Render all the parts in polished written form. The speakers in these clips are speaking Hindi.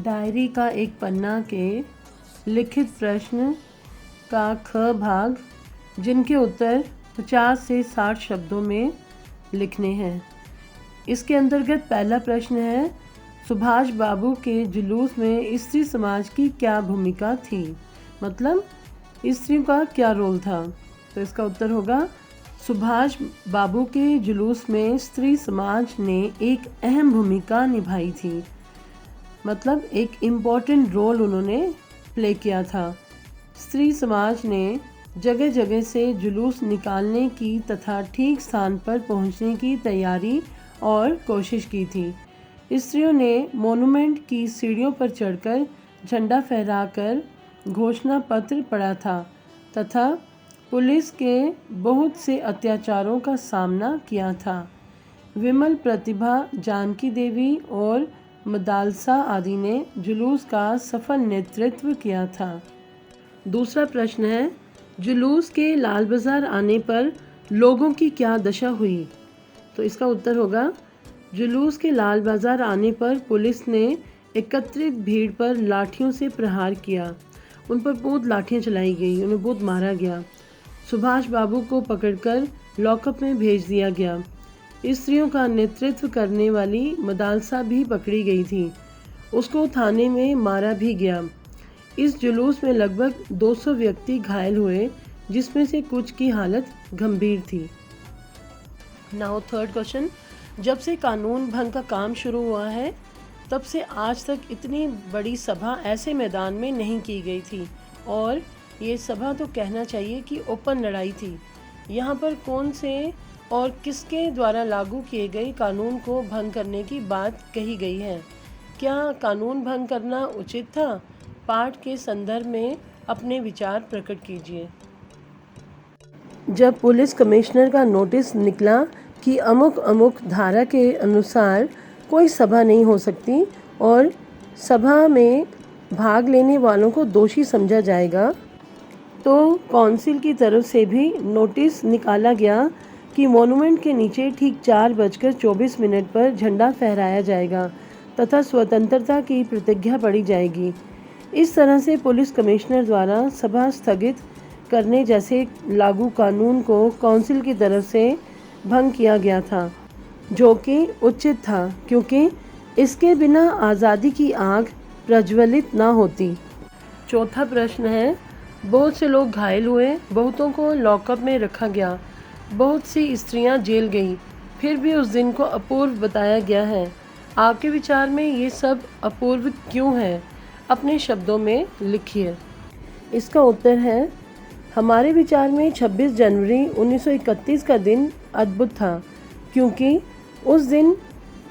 डायरी का एक पन्ना के लिखित प्रश्न का ख भाग, जिनके उत्तर 50 से 60 शब्दों में लिखने हैं। इसके अंतर्गत पहला प्रश्न है, सुभाष बाबू के जुलूस में स्त्री समाज की क्या भूमिका थी, मतलब स्त्रियों का क्या रोल था। तो इसका उत्तर होगा, सुभाष बाबू के जुलूस में स्त्री समाज ने एक अहम भूमिका निभाई थी, मतलब एक इम्पॉर्टेंट रोल उन्होंने प्ले किया था। स्त्री समाज ने जगह जगह से जुलूस निकालने की तथा ठीक स्थान पर पहुंचने की तैयारी और कोशिश की थी। स्त्रियों ने मॉन्यूमेंट की सीढ़ियों पर चढ़कर झंडा फहराकर घोषणा पत्र पढ़ा था तथा पुलिस के बहुत से अत्याचारों का सामना किया था। विमल प्रतिभा, जानकी देवी और मदालसा आदि ने जुलूस का सफल नेतृत्व किया था। दूसरा प्रश्न है, जुलूस के लाल बाज़ार आने पर लोगों की क्या दशा हुई। तो इसका उत्तर होगा, जुलूस के लाल बाज़ार आने पर पुलिस ने एकत्रित भीड़ पर लाठियों से प्रहार किया। उन पर बहुत लाठियाँ चलाई गई, उन्हें बहुत मारा गया। सुभाष बाबू को पकड़कर लॉकअप में भेज दिया गया। स्त्रियों का नेतृत्व करने वाली मदालसा भी पकड़ी गई थी, उसको थाने में मारा भी गया। इस जुलूस में लगभग 200 व्यक्ति घायल हुए, जिसमें से कुछ की हालत गंभीर थी। नाउ थर्ड क्वेश्चन, जब से कानून भंग का काम शुरू हुआ है तब से आज तक इतनी बड़ी सभा ऐसे मैदान में नहीं की गई थी, और ये सभा तो कहना चाहिए कि ओपन लड़ाई थी। यहाँ पर कौन से और किसके द्वारा लागू किए गए कानून को भंग करने की बात कही गई है। क्या कानून भंग करना उचित था? पाठ के संदर्भ में अपने विचार प्रकट कीजिए। जब पुलिस कमिश्नर का नोटिस निकला कि अमुक अमुक धारा के अनुसार कोई सभा नहीं हो सकती और सभा में भाग लेने वालों को दोषी समझा जाएगा, तो काउंसिल की तरफ से भी नोटिस निकाला गया कि मॉन्यूमेंट के नीचे ठीक 4:24 पर झंडा फहराया जाएगा तथा स्वतंत्रता की प्रतिज्ञा पढ़ी जाएगी। इस तरह से पुलिस कमिश्नर द्वारा सभा स्थगित करने जैसे लागू कानून को काउंसिल की तरफ से भंग किया गया था, जो कि उचित था, क्योंकि इसके बिना आज़ादी की आग प्रज्वलित ना होती। चौथा प्रश्न है, बहुत से लोग घायल हुए, बहुतों को लॉकअप में रखा गया, बहुत सी स्त्रियां जेल गईं, फिर भी उस दिन को अपूर्व बताया गया है। आपके विचार में ये सब अपूर्व क्यों है? अपने शब्दों में लिखिए। इसका उत्तर है, हमारे विचार में 26 जनवरी 1931 का दिन अद्भुत था, क्योंकि उस दिन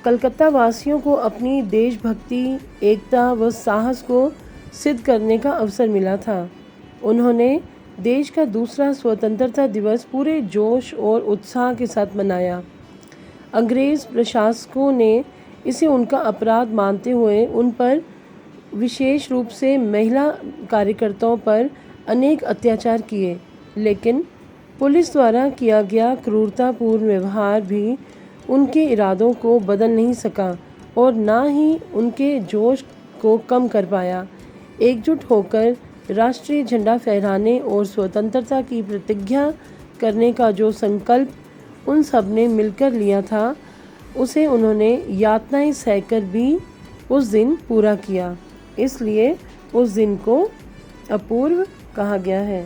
कलकत्ता वासियों को अपनी देशभक्ति, एकता व साहस को सिद्ध करने का अवसर मिला था। उन्होंने देश का दूसरा स्वतंत्रता दिवस पूरे जोश और उत्साह के साथ मनाया। अंग्रेज़ प्रशासकों ने इसे उनका अपराध मानते हुए उन पर, विशेष रूप से महिला कार्यकर्ताओं पर अनेक अत्याचार किए, लेकिन पुलिस द्वारा किया गया क्रूरतापूर्ण व्यवहार भी उनके इरादों को बदल नहीं सका और ना ही उनके जोश को कम कर पाया। एकजुट होकर राष्ट्रीय झंडा फहराने और स्वतंत्रता की प्रतिज्ञा करने का जो संकल्प उन सब ने मिलकर लिया था, उसे उन्होंने यातनाएं सहकर भी उस दिन पूरा किया। इसलिए उस दिन को अपूर्व कहा गया है।